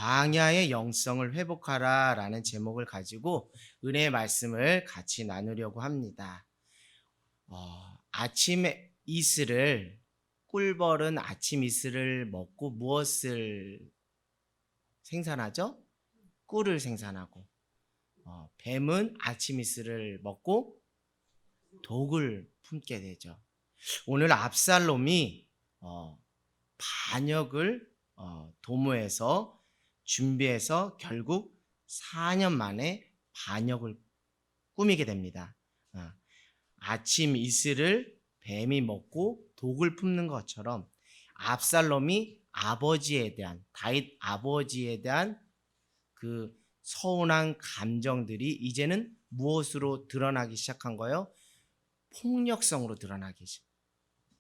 광야의 영성을 회복하라라는 제목을 가지고 은혜의 말씀을 같이 나누려고 합니다. 아침에 이슬을 꿀벌은 아침 이슬을 먹고 무엇을 생산하죠? 꿀을 생산하고 뱀은 아침 이슬을 먹고 독을 품게 되죠. 오늘 압살롬이 반역을 도모해서 준비해서 결국 4년 만에 반역을 꾸미게 됩니다. 아침 이슬을 뱀이 먹고 독을 품는 것처럼 압살롬이 아버지에 대한 다윗 아버지에 대한 그 서운한 감정들이 이제는 무엇으로 드러나기 시작한 거예요? 폭력성으로 드러나기 시작.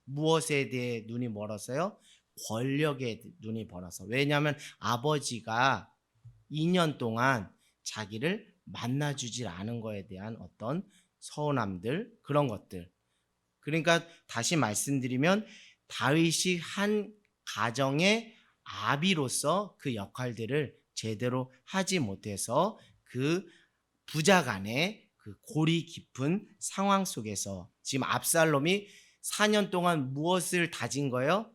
무엇에 대해 눈이 멀었어요? 권력에 눈이 멀어서. 왜냐하면 아버지가 2년 동안 자기를 만나주질 않은 거에 대한 어떤 서운함들, 그런 것들. 그러니까 다시 말씀드리면 다윗이 한 가정의 아비로서 그 역할들을 제대로 하지 못해서 그 부자 간의 그 골이 깊은 상황 속에서 지금 압살롬이 4년 동안 무엇을 다진 거예요?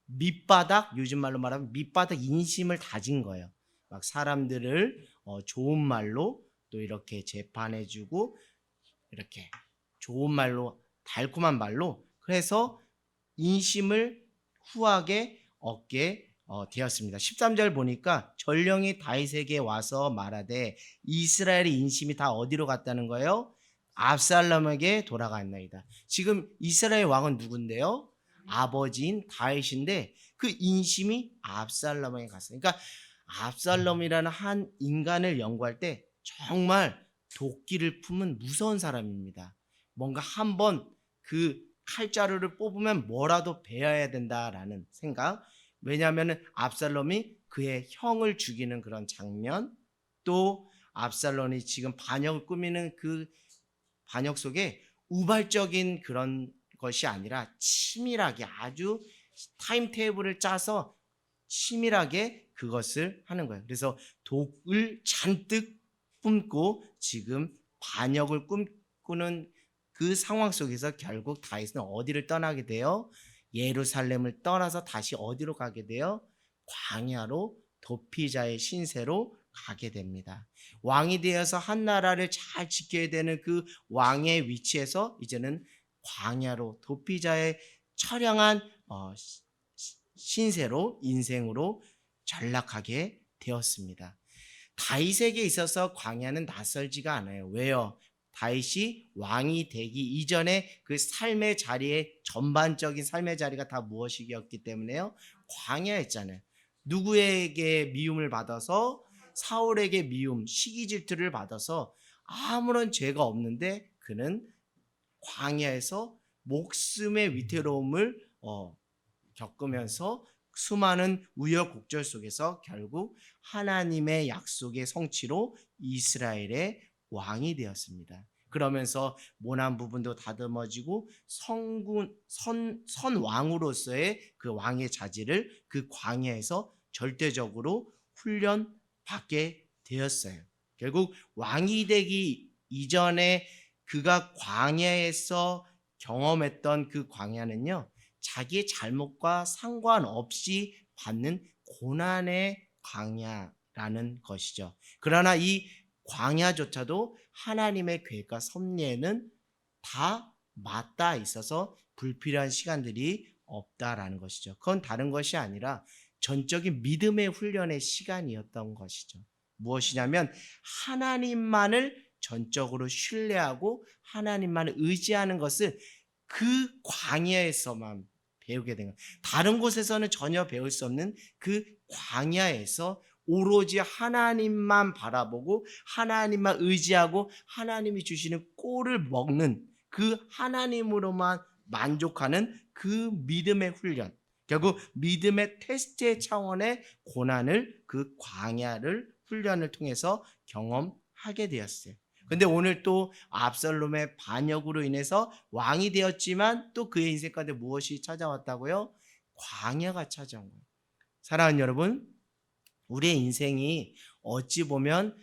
밑바닥, 요즘 말로 말하면 밑바닥 인심을 다진 거예요. 막 사람들을 좋은 말로 또 이렇게 재판해주고 이렇게 좋은 말로 달콤한 말로 그래서 인심을 후하게 얻게 되었습니다. 13절 보니까 전령이 다윗에게 와서 말하되 이스라엘의 인심이 다 어디로 갔다는 거예요? 압살롬에게 돌아갔나이다. 지금 이스라엘 왕은 누군데요? 아버지인 다윗인데 그 인심이 압살롬에게 갔어요. 그러니까 압살롬이라는 한 인간을 연구할 때 정말 도끼를 품은 무서운 사람입니다. 뭔가 한번 그 칼자루를 뽑으면 뭐라도 베어야 된다라는 생각. 왜냐하면 압살롬이 그의 형을 죽이는 그런 장면, 또 압살롬이 지금 반역을 꾸미는 그 반역 속에 우발적인 그런 것이 아니라 치밀하게 아주 타임테이블을 짜서 치밀하게 그것을 하는 거예요. 그래서 독을 잔뜩 품고 지금 반역을 꿈꾸는 그 상황 속에서 결국 다윗은 어디를 떠나게 돼요? 예루살렘을 떠나서 다시 어디로 가게 돼요? 광야로 도피자의 신세로 가게 됩니다. 왕이 되어서 한 나라를 잘 지켜야 되는 그 왕의 위치에서 이제는 광야로 도피자의 처량한 신세로 인생으로 전락하게 되었습니다. 다윗에게 있어서 광야는 낯설지가 않아요. 왜요? 다윗이 왕이 되기 이전에 그 삶의 자리에 전반적인 삶의 자리가 다 무엇이었기 때문에요? 광야였잖아요. 누구에게 미움을 받아서 사울에게 미움, 시기 질투를 받아서 아무런 죄가 없는데 그는 광야에서 목숨의 위태로움을 겪으면서 수많은 우여곡절 속에서 결국 하나님의 약속의 성취로 이스라엘의 왕이 되었습니다. 그러면서 모난 부분도 다듬어지고 선왕으로서의 그 왕의 자질을 그 광야에서 절대적으로 훈련받게 되었어요. 결국 왕이 되기 이전에 그가 광야에서 경험했던 그 광야는요, 자기의 잘못과 상관없이 받는 고난의 광야라는 것이죠. 그러나 이 광야조차도 하나님의 계획과 섭리에는 다 맞닿아 있어서 불필요한 시간들이 없다라는 것이죠. 그건 다른 것이 아니라 전적인 믿음의 훈련의 시간이었던 것이죠. 무엇이냐면 하나님만을 전적으로 신뢰하고 하나님만을 의지하는 것을 그 광야에서만 배우게 된 거예요. 다른 곳에서는 전혀 배울 수 없는 그 광야에서 오로지 하나님만 바라보고 하나님만 의지하고 하나님이 주시는 꼴을 먹는 그 하나님으로만 만족하는 그 믿음의 훈련, 결국 믿음의 테스트의 차원의 고난을 그 광야를 훈련을 통해서 경험하게 되었어요. 근데 오늘 또 압살롬의 반역으로 인해서 왕이 되었지만 또 그의 인생 가운데 무엇이 찾아왔다고요? 광야가 찾아온 거예요. 사랑하는 여러분, 우리의 인생이 어찌 보면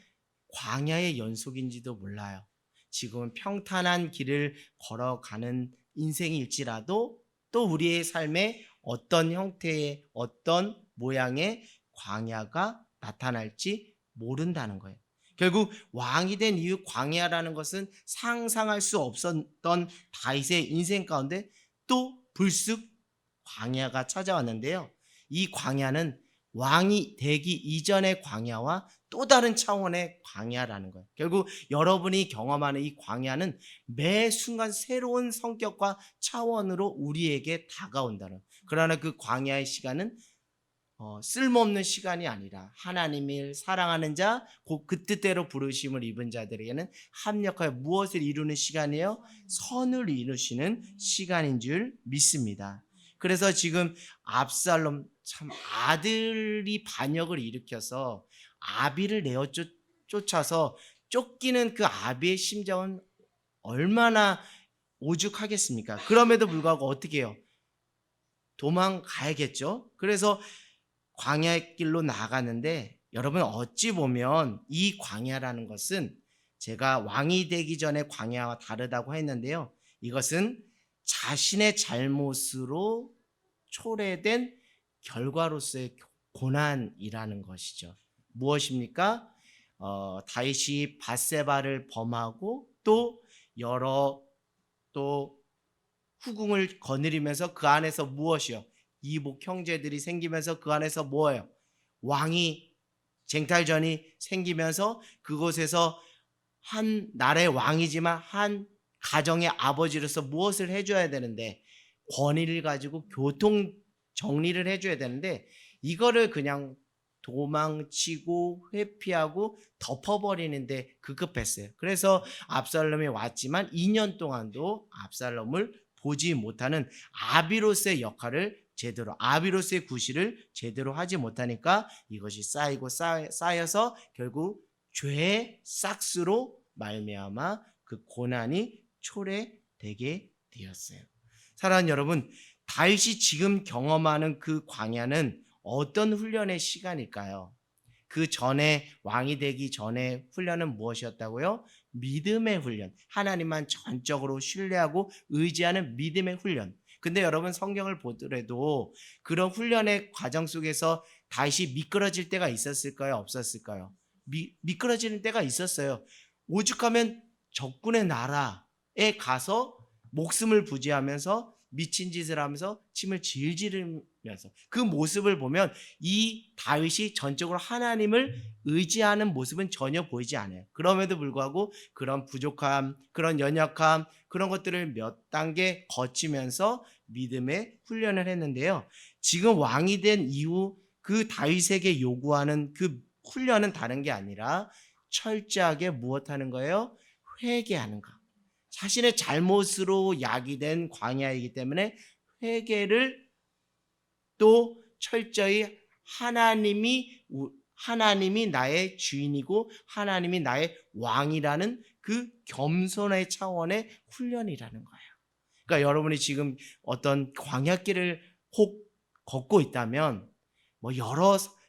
광야의 연속인지도 몰라요. 지금은 평탄한 길을 걸어가는 인생일지라도 또 우리의 삶에 어떤 형태의 어떤 모양의 광야가 나타날지 모른다는 거예요. 결국 왕이 된 이후 광야라는 것은 상상할 수 없었던 다윗의 인생 가운데 또 불쑥 광야가 찾아왔는데요. 이 광야는 왕이 되기 이전의 광야와 또 다른 차원의 광야라는 거예요. 결국 여러분이 경험하는 이 광야는 매 순간 새로운 성격과 차원으로 우리에게 다가온다는. 그러나 그 광야의 시간은 쓸모없는 시간이 아니라 하나님을 사랑하는 자, 곧 그 뜻대로 부르심을 입은 자들에게는 합력하여 무엇을 이루는 시간이에요? 선을 이루시는 시간인 줄 믿습니다. 그래서 지금 압살롬, 참 아들이 반역을 일으켜서 아비를 내어 쫓아서 쫓기는 그 아비의 심정은 얼마나 오죽하겠습니까? 그럼에도 불구하고 어떻게 해요? 도망가야겠죠. 그래서 광야의 길로 나아가는데, 여러분 어찌 보면 이 광야라는 것은 제가 왕이 되기 전에 광야와 다르다고 했는데요. 이것은 자신의 잘못으로 초래된 결과로서의 고난이라는 것이죠. 무엇입니까? 다윗이 밧세바를 범하고 또 여러 또 후궁을 거느리면서 그 안에서 무엇이요? 이복 형제들이 생기면서 그 안에서 뭐예요? 왕이 쟁탈전이 생기면서 그곳에서 한 나라의 왕이지만 한 가정의 아버지로서 무엇을 해줘야 되는데, 권위를 가지고 교통 정리를 해줘야 되는데 이거를 그냥 도망치고 회피하고 덮어버리는데 급급했어요. 그래서 압살롬이 왔지만 2년 동안도 압살롬을 보지 못하는 아비로서의 역할을 제대로, 아비로서의 구실을 제대로 하지 못하니까 이것이 쌓이고 쌓여서 결국 죄의 싹스로 말미암아 그 고난이 초래되게 되었어요. 사랑하는 여러분, 다윗이 지금 경험하는 그 광야는 어떤 훈련의 시간일까요? 그 전에 왕이 되기 전에 훈련은 무엇이었다고요? 믿음의 훈련. 하나님만 전적으로 신뢰하고 의지하는 믿음의 훈련. 근데 여러분 성경을 보더라도 그런 훈련의 과정 속에서 다윗이 미끄러질 때가 있었을까요? 없었을까요? 미끄러지는 때가 있었어요. 오죽하면 적군의 나라에 가서 목숨을 부지하면서 미친 짓을 하면서 침을 질질 흘리면서 그 모습을 보면 이 다윗이 전적으로 하나님을 의지하는 모습은 전혀 보이지 않아요. 그럼에도 불구하고 그런 부족함, 그런 연약함, 그런 것들을 몇 단계 거치면서 믿음의 훈련을 했는데요. 지금 왕이 된 이후 그 다윗에게 요구하는 그 훈련은 다른 게 아니라 철저하게 무엇하는 거예요? 회개하는 거. 자신의 잘못으로 야기된 광야이기 때문에 회개를 또 철저히 하나님이 나의 주인이고 하나님이 나의 왕이라는 그 겸손의 차원의 훈련이라는 거예요. 그러니까 여러분이 지금 어떤 광야길을 혹 걷고 있다면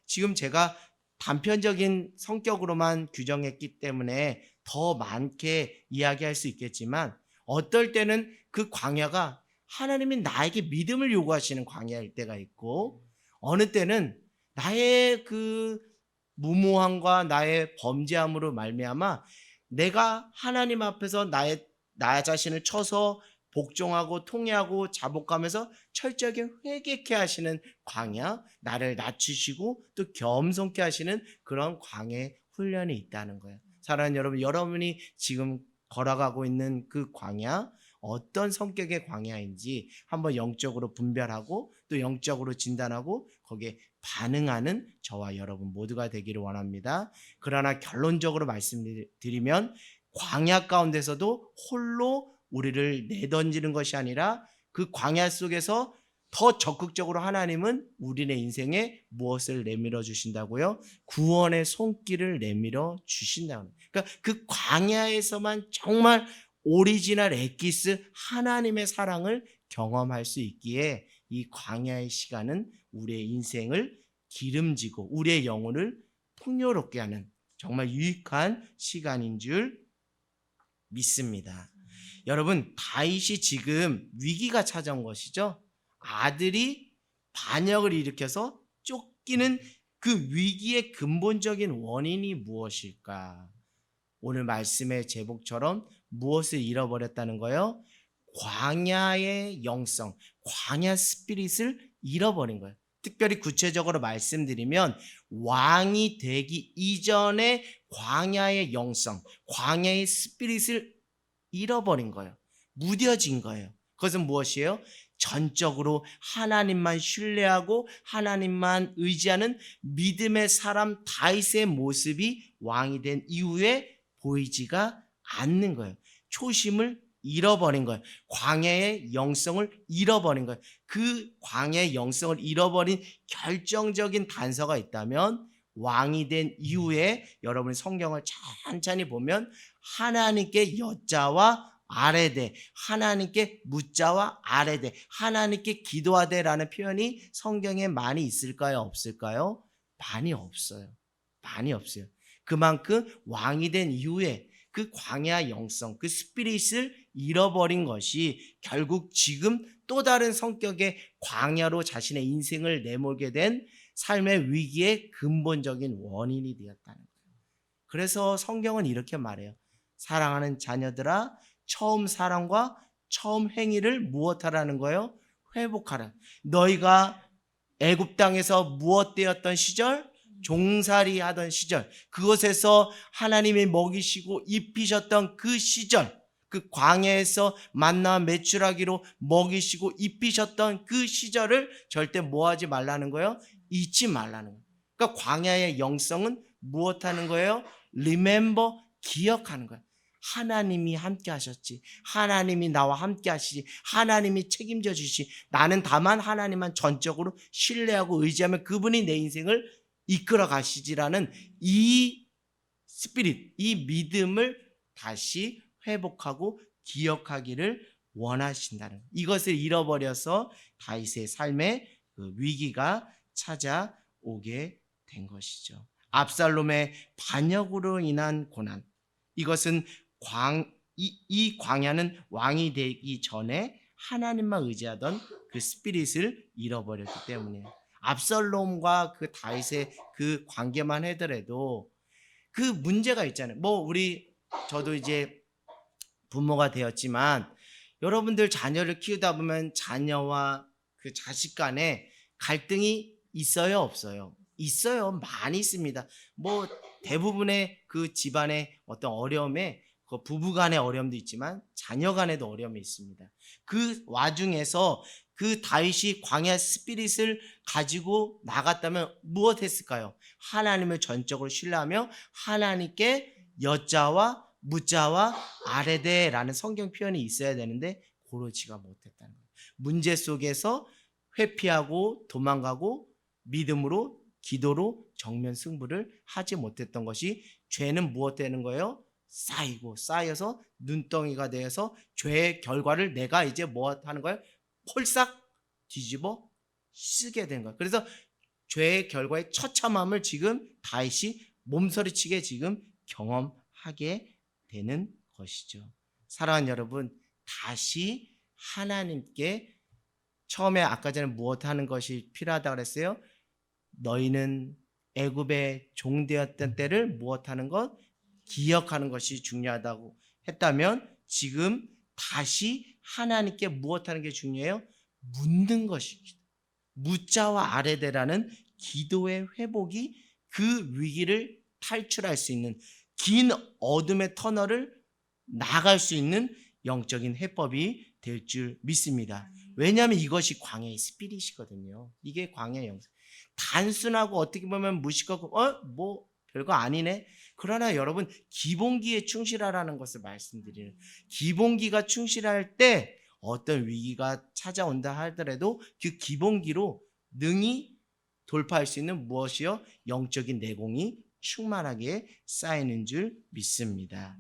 지금 제가 단편적인 성격으로만 규정했기 때문에 더 많게 이야기할 수 있겠지만 어떨 때는 그 광야가 하나님이 나에게 믿음을 요구하시는 광야일 때가 있고, 어느 때는 나의 그 무모함과 나의 범죄함으로 말미암아 내가 하나님 앞에서 나 자신을 쳐서 복종하고 통회하고 자복하면서 철저하게 회개케 하시는 광야, 나를 낮추시고 또 겸손케 하시는 그런 광야의 훈련이 있다는 거예요. 사랑하는 여러분, 여러분이 지금 걸어가고 있는 그 광야, 어떤 성격의 광야인지 한번 영적으로 분별하고 또 영적으로 진단하고 거기에 반응하는 저와 여러분 모두가 되기를 원합니다. 그러나 결론적으로 말씀드리면 광야 가운데서도 홀로 우리를 내던지는 것이 아니라 그 광야 속에서 더 적극적으로 하나님은 우리의 인생에 무엇을 내밀어 주신다고요? 구원의 손길을 내밀어 주신다는. 그러니까 그 광야에서만 정말 오리지널 엑기스 하나님의 사랑을 경험할 수 있기에 이 광야의 시간은 우리의 인생을 기름지고 우리의 영혼을 풍요롭게 하는 정말 유익한 시간인 줄 믿습니다. 여러분, 다윗이 지금 위기가 찾아온 것이죠. 아들이 반역을 일으켜서 쫓기는 그 위기의 근본적인 원인이 무엇일까? 오늘 말씀의 제목처럼 무엇을 잃어버렸다는 거예요? 광야의 영성, 광야 스피릿을 잃어버린 거예요. 특별히 구체적으로 말씀드리면 왕이 되기 이전에 광야의 영성, 광야의 스피릿을 잃어버린 거예요. 무뎌진 거예요. 그것은 무엇이에요? 전적으로 하나님만 신뢰하고 하나님만 의지하는 믿음의 사람 다윗의 모습이 왕이 된 이후에 보이지가 않는 거예요. 초심을 잃어버린 거예요. 광야의 영성을 잃어버린 거예요. 그 광야의 영성을 잃어버린 결정적인 단서가 있다면 왕이 된 이후에 여러분이 성경을 천천히 보면 하나님께 여자와 아뢰되, 하나님께 묻자와 아뢰되, 하나님께 기도하되라는 표현이 성경에 많이 있을까요? 없을까요? 많이 없어요. 많이 없어요. 그만큼 왕이 된 이후에 그 광야 영성, 그 스피릿을 잃어버린 것이 결국 지금 또 다른 성격의 광야로 자신의 인생을 내몰게 된 삶의 위기의 근본적인 원인이 되었다는 거예요. 그래서 성경은 이렇게 말해요. 사랑하는 자녀들아, 처음 사랑과 처음 행위를 무엇하라는 거예요? 회복하라. 너희가 애굽 땅에서 무엇 되었던 시절? 종살이 하던 시절, 그곳에서 하나님이 먹이시고 입히셨던 그 시절, 그 광야에서 만나 매출하기로 먹이시고 입히셨던 그 시절을 절대 뭐하지 말라는 거예요? 잊지 말라는 거예요. 그러니까 광야의 영성은 무엇하는 거예요? Remember, 기억하는 거예요. 하나님이 함께 하셨지, 하나님이 나와 함께 하시지, 하나님이 책임져 주시, 나는 다만 하나님만 전적으로 신뢰하고 의지하면 그분이 내 인생을 이끌어 가시지라는 이 스피릿, 이 믿음을 다시 회복하고 기억하기를 원하신다는 거예요. 이것을 잃어버려서 다윗의 삶에 그 위기가 찾아오게 된 것이죠. 압살롬의 반역으로 인한 고난, 이것은 이 광야는 왕이 되기 전에 하나님만 의지하던 그 스피릿을 잃어버렸기 때문이에요. 압살롬과 그 다윗의 그 관계만 하더라도 그 문제가 있잖아요. 저도 이제 부모가 되었지만 여러분들 자녀를 키우다 보면 자녀와 그 자식 간에 갈등이 있어요, 없어요? 있어요. 많이 있습니다. 대부분의 그 집안의 어떤 어려움에 그 부부 간의 어려움도 있지만 자녀 간에도 어려움이 있습니다. 그 와중에서 그 다윗이 광야 스피릿을 가지고 나갔다면 무엇 했을까요? 하나님을 전적으로 신뢰하며 하나님께 여자와 묻자와 아뢰되라는 성경 표현이 있어야 되는데 그러지가 못했다는 거예요. 문제 속에서 회피하고 도망가고 믿음으로 기도로 정면 승부를 하지 못했던 것이 죄는 무엇 되는 거예요? 쌓여서 눈덩이가 되어서 죄의 결과를 내가 이제 무엇 하는 거예요? 홀싹 뒤집어 쓰게 된 거예요. 그래서 죄의 결과의 처참함을 지금 다윗이 몸서리치게 지금 경험하게 되는 것이죠. 사랑하는 여러분, 다시 하나님께 처음에 아까 전에 무엇 하는 것이 필요하다고 그랬어요? 너희는 애굽의 종되었던 때를 무엇 하는 것? 기억하는 것이 중요하다고 했다면 지금 다시 하나님께 무엇 하는 게 중요해요? 묻는 것입니다. 묻자와 아뢰되라는 기도의 회복이 그 위기를 탈출할 수 있는 긴 어둠의 터널을 나갈 수 있는 영적인 해법이 될 줄 믿습니다. 왜냐하면 이것이 광야의 스피릿이거든요. 이게 광야의 영성. 단순하고 어떻게 보면 무식하고 별거 아니네. 그러나 여러분 기본기에 충실하라는 것을 말씀드리는, 기본기가 충실할 때 어떤 위기가 찾아온다 하더라도 그 기본기로 능히 돌파할 수 있는 무엇이요? 영적인 내공이 충만하게 쌓이는 줄 믿습니다.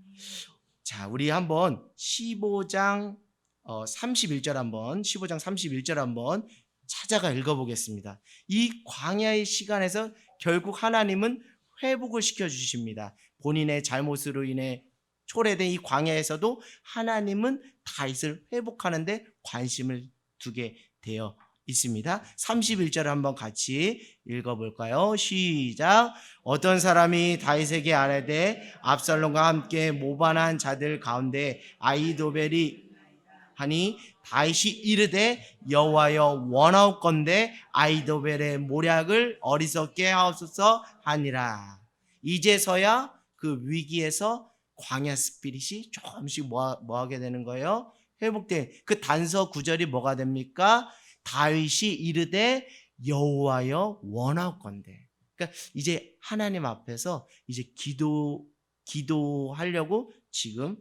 자, 우리 한번 15장 31절 한번 찾아가 읽어보겠습니다. 이 광야의 시간에서 결국 하나님은 회복을 시켜주십니다. 본인의 잘못으로 인해 초래된 이 광야에서도 하나님은 다윗을 회복하는데 관심을 두게 되어 있습니다. 31절을 한번 같이 읽어볼까요? 시작. 어떤 사람이 다윗에게 아뢰되 압살롬과 함께 모반한 자들 가운데 아히도벨이 하니 다윗이 이르되 여호와여 원하옵건대 아히도벨의 모략을 어리석게 하옵소서 하니라. 이제서야 그 위기에서 광야 스피릿이 조금씩 뭐하게 되는 거예요? 회복된 그 단서 9절이 뭐가 됩니까? 다윗이 이르되 여호와여 원하옵건대. 그러니까 이제 하나님 앞에서 이제 기도하려고 지금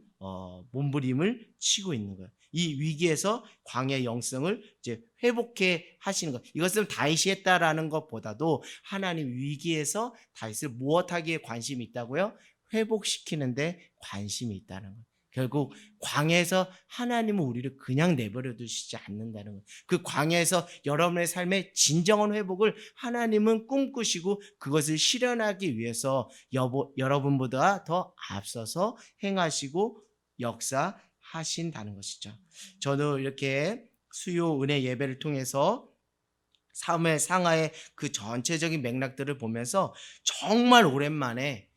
몸부림을 치고 있는 거예요. 이 위기에서 광야의 영성을 이제 회복해 하시는 것. 이것은 다윗이 했다라는 것보다도 하나님 위기에서 다윗을 무엇하기에 관심이 있다고요? 회복시키는데 관심이 있다는 것. 결국 광야에서 하나님은 우리를 그냥 내버려 두시지 않는다는 것. 그 광야에서 여러분의 삶의 진정한 회복을 하나님은 꿈꾸시고 그것을 실현하기 위해서 여러분보다 더 앞서서 행하시고 역사하신다는 것이죠. 저는 이렇게 수요 은혜 예배를 통해서 사무엘 상하의 그 전체적인 맥락들을 보면서 정말 오랜만에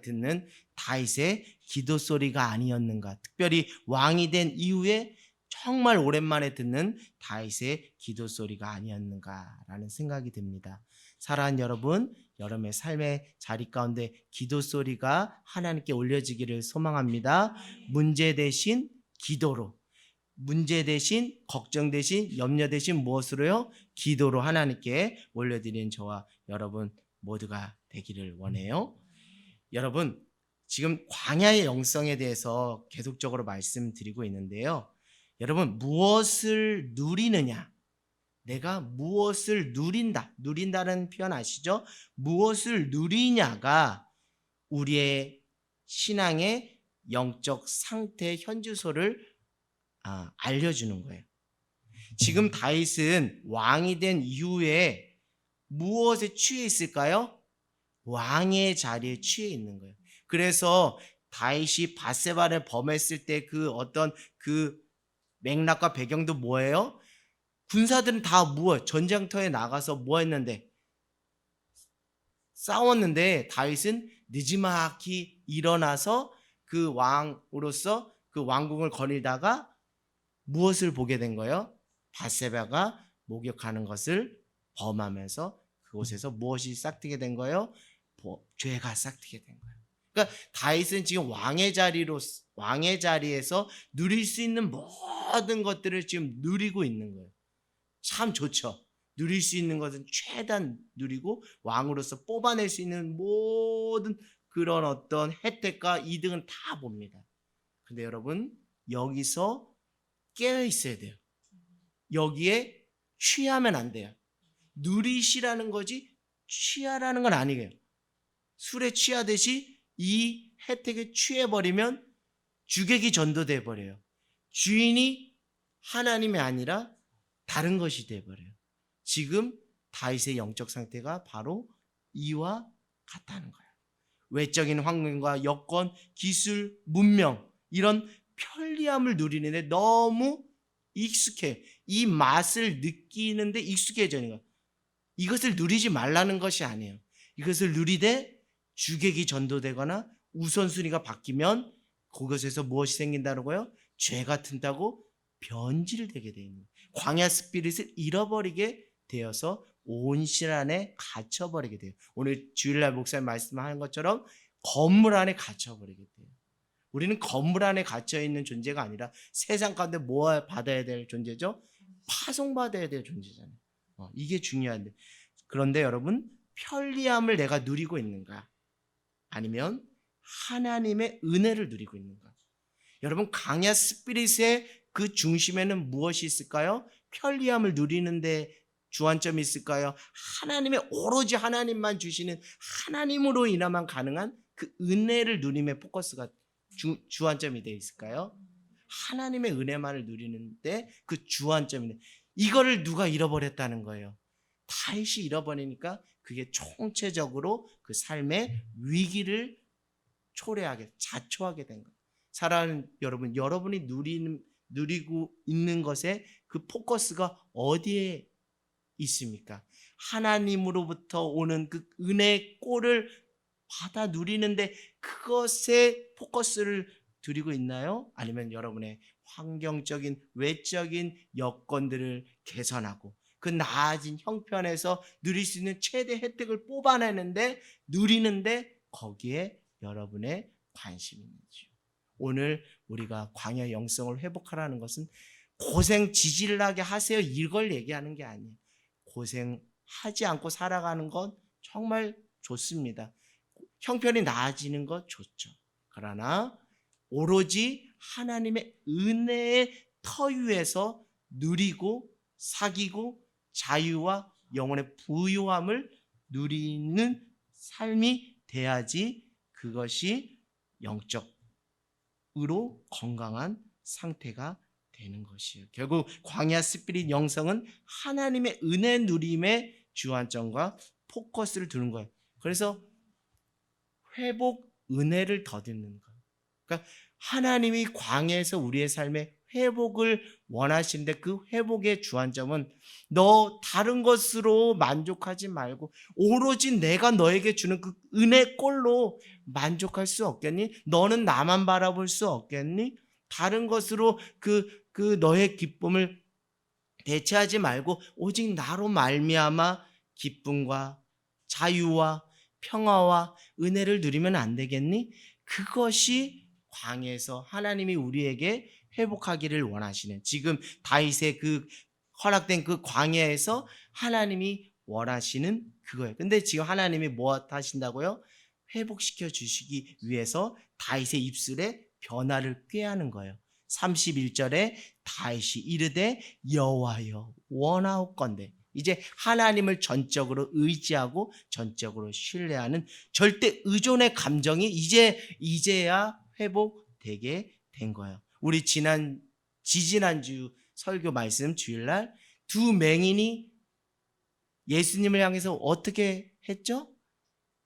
듣는 다윗의 기도 소리가 아니었는가. 특별히 왕이 된 이후에 정말 오랜만에 듣는 다윗의 기도 소리가 아니었는가라는 생각이 듭니다. 사랑하는 여러분, 여러분의 삶의 자리 가운데 기도 소리가 하나님께 올려지기를 소망합니다. 문제 대신 기도로, 문제 대신 걱정 대신 염려 대신 무엇으로요? 기도로 하나님께 올려드리는 저와 여러분 모두가 되기를 원해요. 여러분, 지금 광야의 영성에 대해서 계속적으로 말씀드리고 있는데요. 여러분, 무엇을 누리느냐? 내가 무엇을 누린다는 표현 아시죠? 무엇을 누리냐가 우리의 신앙의 영적 상태 현주소를 알려주는 거예요. 지금 다윗은 왕이 된 이후에 무엇에 취해 있을까요? 왕의 자리에 취해 있는 거예요. 그래서 다윗이 밧세바를 범했을 때 그 어떤 그 맥락과 배경도 뭐예요? 군사들은 다 전쟁터에 나가서 뭐 했는데? 싸웠는데 다윗은 느지막이 일어나서 그 왕으로서 그 왕궁을 거닐다가 무엇을 보게 된 거예요? 밧세바가 목욕하는 것을 범하면서 그곳에서 무엇이 싹트게 된 거예요? 죄가 싹트게 된 거예요. 그러니까 다윗은 지금 왕의 자리에서 누릴 수 있는 모든 것들을 지금 누리고 있는 거예요. 참 좋죠. 누릴 수 있는 것은 최대한 누리고 왕으로서 뽑아낼 수 있는 모든 그런 어떤 혜택과 이득은 다 봅니다. 근데 여러분, 여기서 깨어 있어야 돼요. 여기에 취하면 안 돼요. 누리시라는 거지 취하라는 건 아니에요. 술에 취하듯이 이 혜택에 취해버리면 주객이 전도돼 버려요. 주인이 하나님이 아니라 다른 것이 돼버려요. 지금 다윗의 영적 상태가 바로 이와 같다는 거예요. 외적인 환경과 여건, 기술, 문명 이런 편리함을 누리는데 너무 익숙해. 이 맛을 느끼는데 익숙해지는 거예요. 이것을 누리지 말라는 것이 아니에요. 이것을 누리되 주객이 전도되거나 우선순위가 바뀌면 그것에서 무엇이 생긴다고요? 죄가 튼다고 변질되게 되어 있는 거예요. 광야 스피릿을 잃어버리게 되어서 온실 안에 갇혀버리게 돼요. 오늘 주일날 목사님 말씀하는 것처럼 건물 안에 갇혀버리게 돼요. 우리는 건물 안에 갇혀있는 존재가 아니라 세상 가운데 뭐 받아야 될 존재죠? 파송받아야 될 존재잖아요. 이게 중요한데. 그런데 여러분, 편리함을 내가 누리고 있는가? 아니면 하나님의 은혜를 누리고 있는가? 여러분, 광야 스피릿의 그 중심에는 무엇이 있을까요? 편리함을 누리는데 주안점이 있을까요? 하나님의 오로지 하나님만 주시는 하나님으로 인하만 가능한 그 은혜를 누림의 포커스가 주안점이 되어 있을까요? 하나님의 은혜만을 누리는데 그 주안점인데 이거를 누가 잃어버렸다는 거예요. 다윗이 잃어버리니까 그게 총체적으로 그 삶의 위기를 자초하게 된 거예요. 사랑하는 여러분, 여러분이 누리고 있는 것에 그 포커스가 어디에 있습니까? 하나님으로부터 오는 그 은혜의 꼴을 받아 누리는데 그것에 포커스를 두리고 있나요? 아니면 여러분의 환경적인 외적인 여건들을 개선하고 그 나아진 형편에서 누릴 수 있는 최대 혜택을 뽑아내는데 누리는데 거기에 여러분의 관심이 있는지요. 오늘 우리가 광야 영성을 회복하라는 것은 고생 지질나게 하세요 이걸 얘기하는 게 아니에요. 고생하지 않고 살아가는 건 정말 좋습니다. 형편이 나아지는 것 좋죠. 그러나 오로지 하나님의 은혜의 터 위에서 누리고 사귀고 자유와 영혼의 부유함을 누리는 삶이 돼야지 그것이 영적으로 건강한 상태가 되는 것이에요. 결국 광야 스피릿 영성은 하나님의 은혜 누림의 주안점과 포커스를 두는 거예요. 그래서 회복 은혜를 더듬는 거예요. 그러니까 하나님이 광야에서 우리의 삶에 회복을 원하시는데 그 회복의 주안점은 너 다른 것으로 만족하지 말고 오로지 내가 너에게 주는 그 은혜 꼴로 만족할 수 없겠니? 너는 나만 바라볼 수 없겠니? 다른 것으로 그 너의 기쁨을 대체하지 말고 오직 나로 말미암아 기쁨과 자유와 평화와 은혜를 누리면 안 되겠니? 그것이 광야에서 하나님이 우리에게 회복하기를 원하시는 지금 다윗의 그 허락된 그 광야에서 하나님이 원하시는 그거예요. 근데 지금 하나님이 뭐 하신다고요? 회복시켜 주시기 위해서 다윗의 입술에 변화를 꾀하는 거예요. 31절에 다윗이 이르되 여호와여 원하옵건대. 이제 하나님을 전적으로 의지하고 전적으로 신뢰하는 절대 의존의 감정이 이제야 회복되게 된 거예요. 우리 지지난주 설교 말씀 주일날 두 맹인이 예수님을 향해서 어떻게 했죠?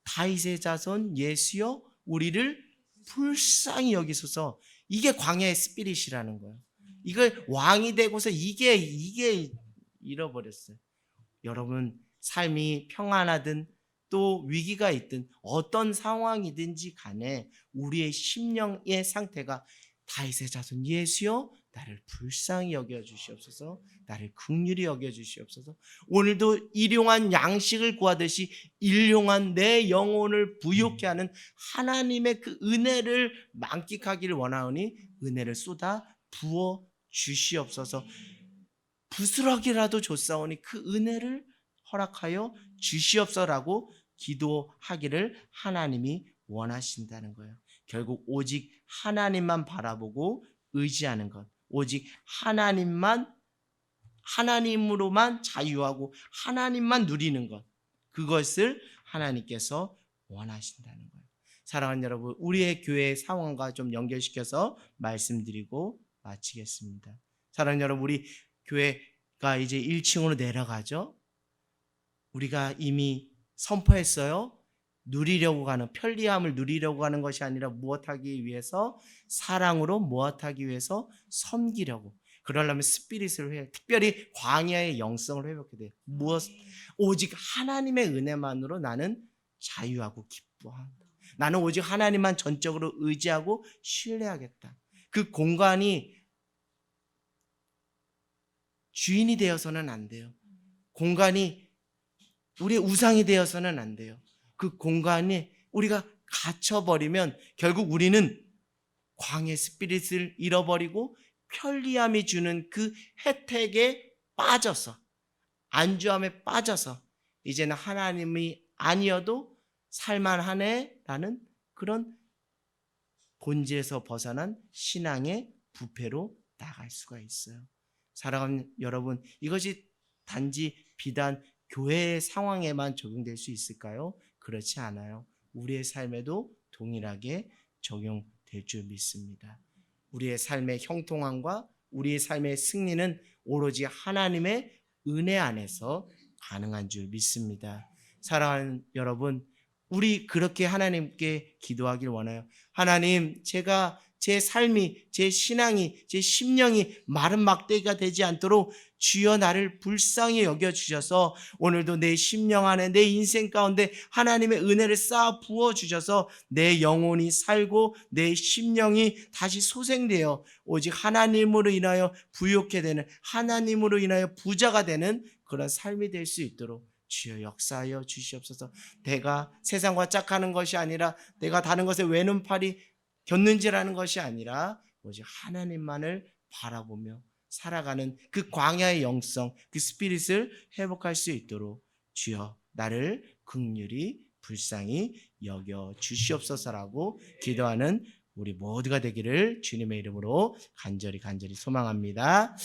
다윗의 자손 예수여 우리를 불쌍히 여기소서. 이게 광야의 스피릿이라는 거예요. 이걸 왕이 되고서 이게 잃어버렸어요. 여러분 삶이 평안하든 또 위기가 있든 어떤 상황이든지 간에 우리의 심령의 상태가 다윗의 자손 예수여 나를 불쌍히 여겨주시옵소서. 나를 긍휼히 여겨주시옵소서. 오늘도 일용한 양식을 구하듯이 일용한 내 영혼을 부욕케 하는 하나님의 그 은혜를 만끽하기를 원하오니 은혜를 쏟아 부어 주시옵소서. 부스러기라도 줬사오니 그 은혜를 허락하여 주시옵소서라고 기도하기를 하나님이 원하신다는 거예요. 결국 오직 하나님만 바라보고 의지하는 것, 오직 하나님으로만 자유하고 하나님만 누리는 것, 그것을 하나님께서 원하신다는 거예요. 사랑하는 여러분, 우리의 교회 상황과 좀 연결시켜서 말씀드리고 마치겠습니다. 사랑하는 여러분, 우리 교회가 이제 1층으로 내려가죠. 우리가 이미 선포했어요. 누리려고 가는, 편리함을 누리려고 하는 것이 아니라 무엇하기 위해서? 사랑으로 무엇하기 위해서? 섬기려고. 그러려면 스피릿을 회복, 특별히 광야의 영성을 회복해야 돼요. 오직 하나님의 은혜만으로 나는 자유하고 기뻐한다. 나는 오직 하나님만 전적으로 의지하고 신뢰하겠다. 그 공간이 주인이 되어서는 안 돼요. 공간이 우리의 우상이 되어서는 안 돼요. 그 공간에 우리가 갇혀버리면 결국 우리는 광야의 스피릿을 잃어버리고 편리함이 주는 그 혜택에 빠져서, 안주함에 빠져서 이제는 하나님이 아니어도 살만하네라는 그런 본질에서 벗어난 신앙의 부패로 나갈 수가 있어요. 사랑하는 여러분, 이것이 단지 비단 교회의 상황에만 적용될 수 있을까요? 그렇지 않아요. 우리의 삶에도 동일하게 적용될 줄 믿습니다. 우리의 삶의 형통함과 우리의 삶의 승리는 오로지 하나님의 은혜 안에서 가능한 줄 믿습니다. 사랑하는 여러분, 우리 그렇게 하나님께 기도하길 원해요. 하나님, 제가 제 삶이, 제 신앙이, 제 심령이 마른 막대기가 되지 않도록 주여 나를 불쌍히 여겨주셔서 오늘도 내 심령 안에, 내 인생 가운데 하나님의 은혜를 쌓아 부어주셔서 내 영혼이 살고 내 심령이 다시 소생되어 오직 하나님으로 인하여 부욕해 되는, 하나님으로 인하여 부자가 되는 그런 삶이 될 수 있도록 주여 역사하여 주시옵소서. 내가 세상과 짝하는 것이 아니라, 내가 다른 것에 외눈팔이 겼는지라는 것이 아니라 오직 하나님만을 바라보며 살아가는 그 광야의 영성, 그 스피릿을 회복할 수 있도록 주여 나를 긍휼히 불쌍히 여겨 주시옵소서라고 기도하는 우리 모두가 되기를 주님의 이름으로 간절히 소망합니다.